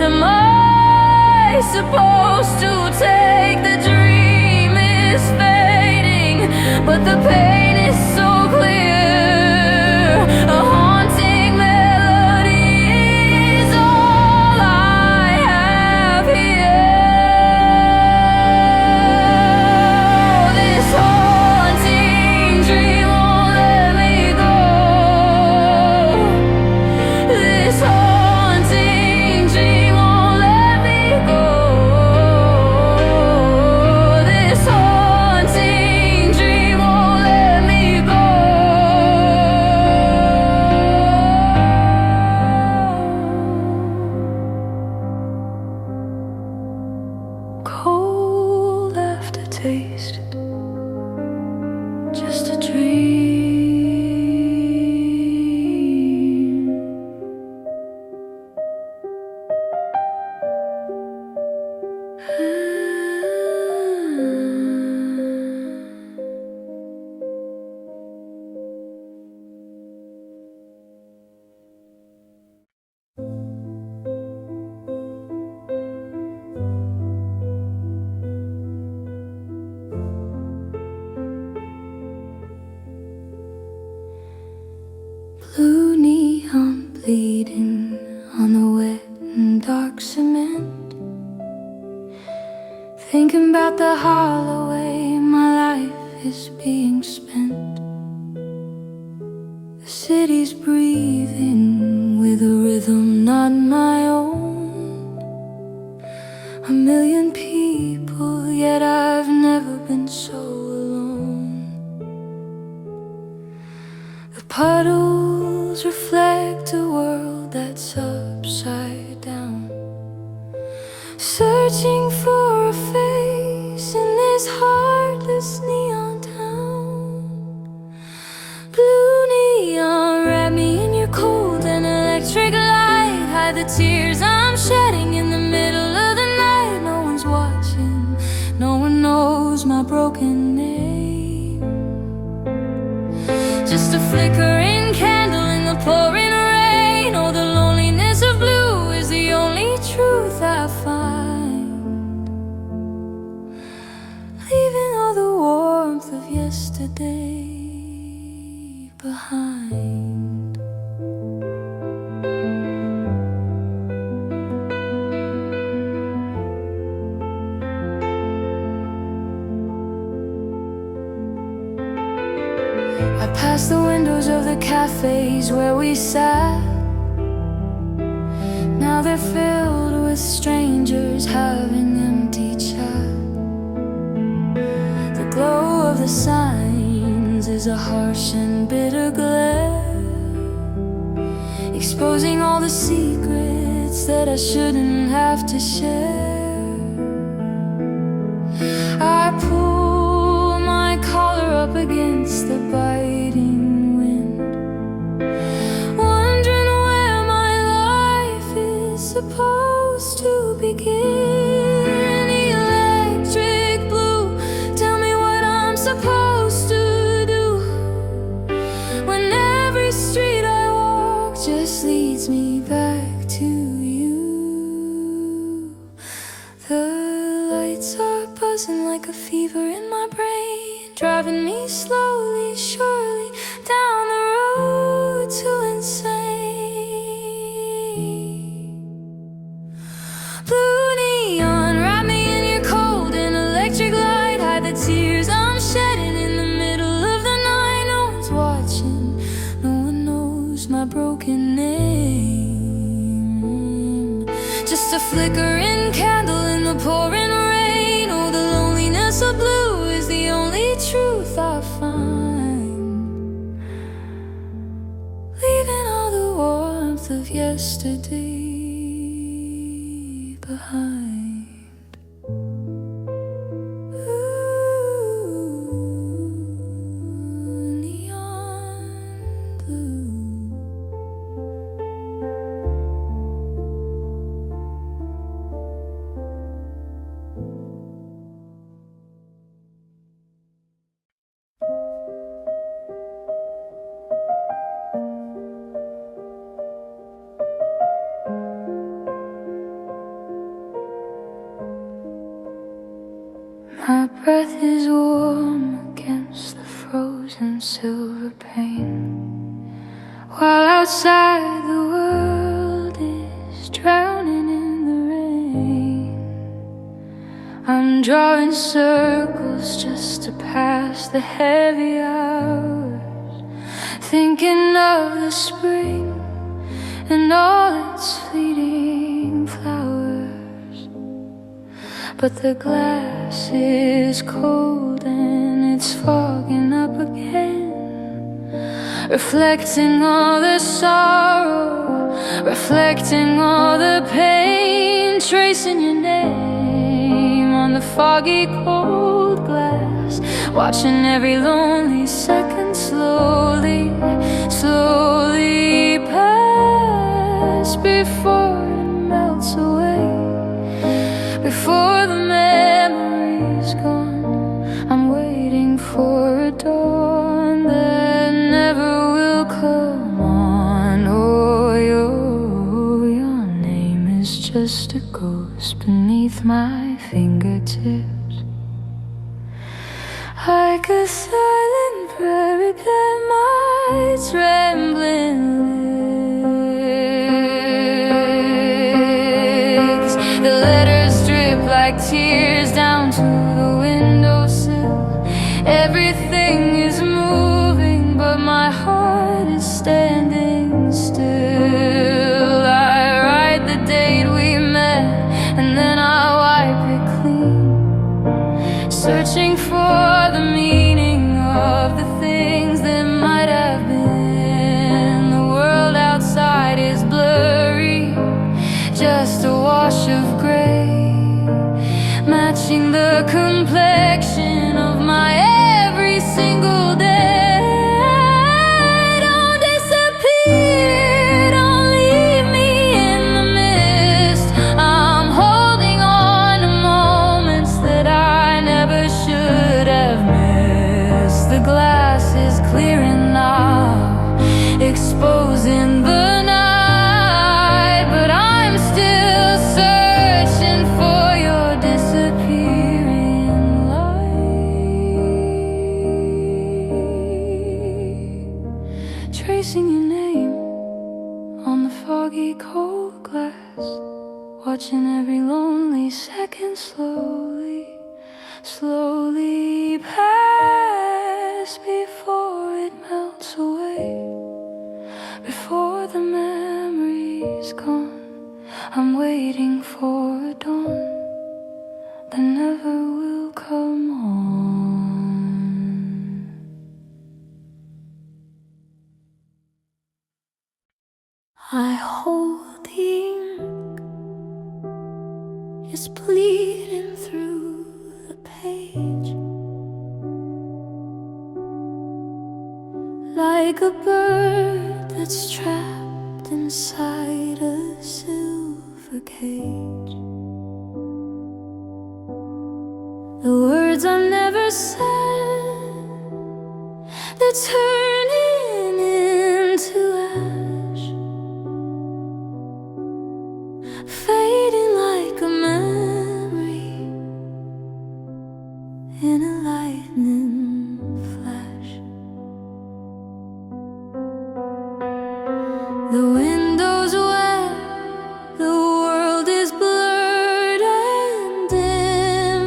am I supposed to take? The dream is fading, but the pain is so clear. A haunting melody is all I have here. This whole bleeding on the wet and dark cement, thinking about the hollow way my life is being spent. The city's breathing with a rhythm not my own. A million people, yet I've never been so alone. The puddles reflect a world that's upside down, searching for a face in this heartless neon town. Blue neon, wrap me in your cold and electric light. Hide the tears I'm shedding in the middle of the night. No one's watching, no one knows my broken name. Just a flickering candle in the pouring rain. Oh, the loneliness of blue is the only truth I find, leaving all the warmth of yesterday behind. I passed the windows of the cafes where we sat. Now they're filled with strangers having empty chat. The glow of the signs is a harsh and bitter glare, exposing all the secrets that I shouldn't have to share. I pull my collar up against the biting wind, wondering where my life is supposed to begin. Electric blue, tell me what I'm supposed to do when every street I walk just leads me back to you. The lights are buzzing like a fever in my brain, driving me slowly, surely down the road to insane. Blue neon, wrap me in your cold and electric light. Hide the tears I'm shedding in the middle of the night. No one's watching, no one knows my broken name. Just a flickering candle in the pouring rain. Oh, the loneliness of blue is the only truth I find, leaving all the warmth of yesterday behind. Ooh, neon blue. My breath is warm against the frozen silver pane, while outside the world is drowning in the rain. I'm drawing circles just to pass the heavy hours, thinking of the spring and all its fleeting flowers. But the glass is cold and it's fogging up again, reflecting all the sorrow, reflecting all the pain, tracing your name on the foggy cold glass, watching every lonely second slowly, slowly pass before it melts away. Before the memory's gone, I'm waiting for a dawn that never will come on. Oh, your name is just a ghost beneath my fingertips, like a silent prayer that my trembling like tears down to the windowsill. Everything is moving, but my heart is standing still. I write the date we met, and then I wipe it clean, searching for the meaning of the things that might have been. The world outside is blurry, just a wash of gray, matching the complexion of my every single day. Don't disappear, don't leave me in the mist. I'm holding on to moments that I never should have missed. The glass is clearing now, exposing the night, but I'm still searching for your disappearing light. Tracing your name on the foggy cold glass, watching every lonely second slowly, slowly pass before it melts away. Before the memory's gone, I'm waiting for a dawn that never will come on. I hold the ink, it's bleeding through the page, like a bird that's trapped inside a silver cage. The words I never said, they're turning into ash, fading like a memory in a lightning flash. The window's wet, the world is blurred and dim.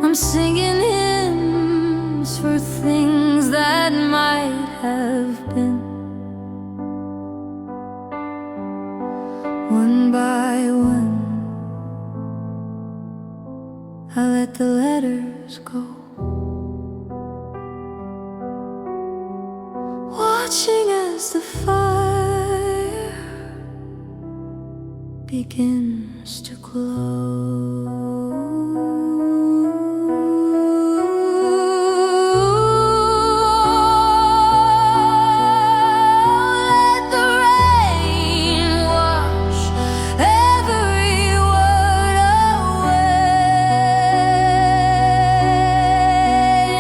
I'm singing hymns for things that might have been. One by one, I let the letters go, watching as the fire begins to glow. Let the rain wash every word away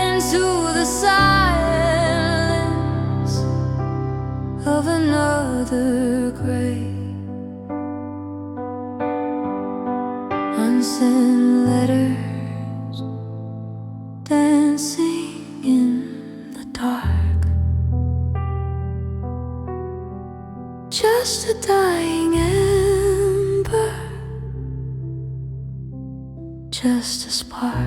into the silence of another grave. Unsent letters dancing in the dark, just a dying ember, just a spark.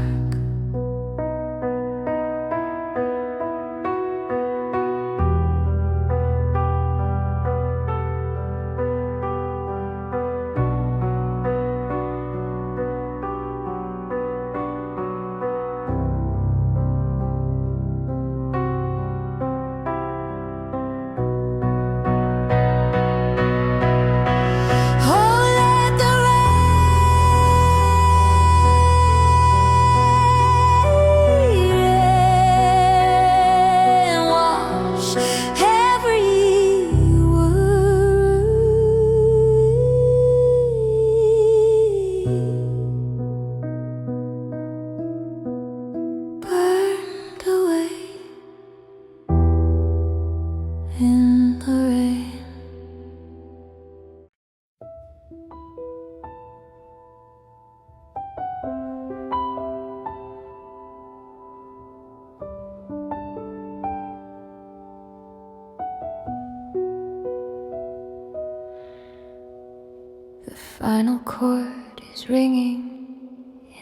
final chord is ringing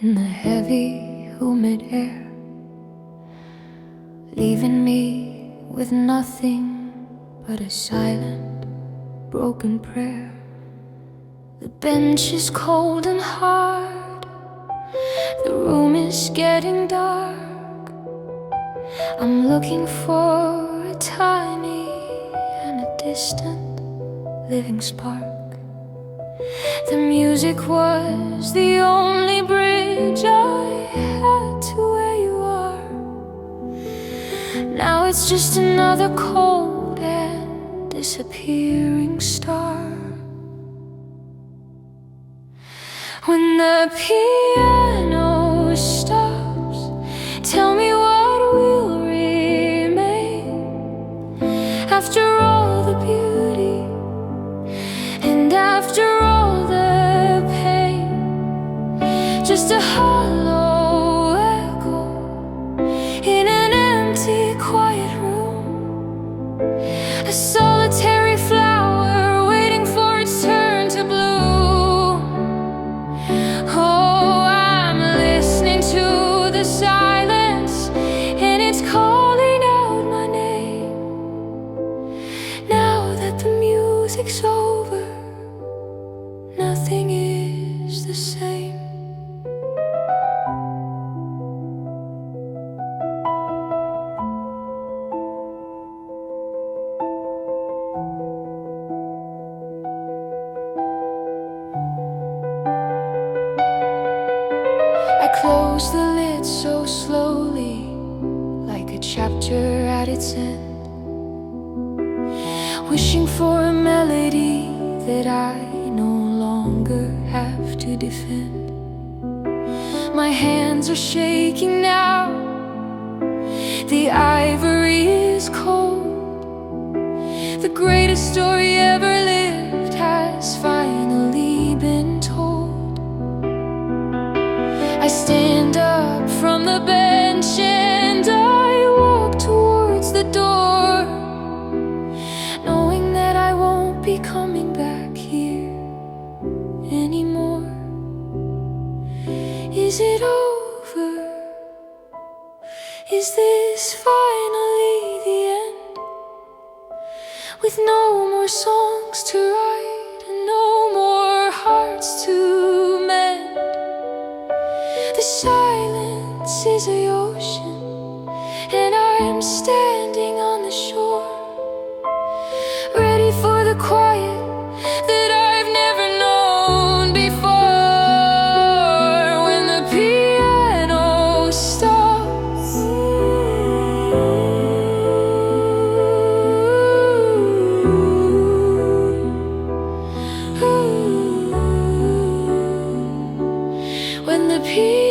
in the heavy, humid air, leaving me with nothing but a silent, broken prayer. The bench is cold and hard, the room is getting dark. I'm looking for a tiny and a distant living spark. The music was the only bridge I had to where you are. Now it's just another cold and disappearing star. When the piano stops, tell me what will remain after all the beauty and after all the pain. Just a hollow echo in an empty, quiet room, a solitary flower waiting for its turn to bloom. Oh, I'm listening to the silence, and it's calling out my name. Now that the music's over, nothing is the same. I close the lid so slowly, like a chapter at its end, wishing for a melody that I no longer have to defend. My hands are shaking now, the ivory is cold. The greatest story ever lived has finally been told. I stand up from the bench and I walk towards the door, knowing that I won't be coming back here anymore. Is it over? Is this finally the end? With no more songs to write and no more hearts to mend. The silence is a ocean, and I am standing on the shore, ready for the quiet that I've never known before. When the piano stops, when the piano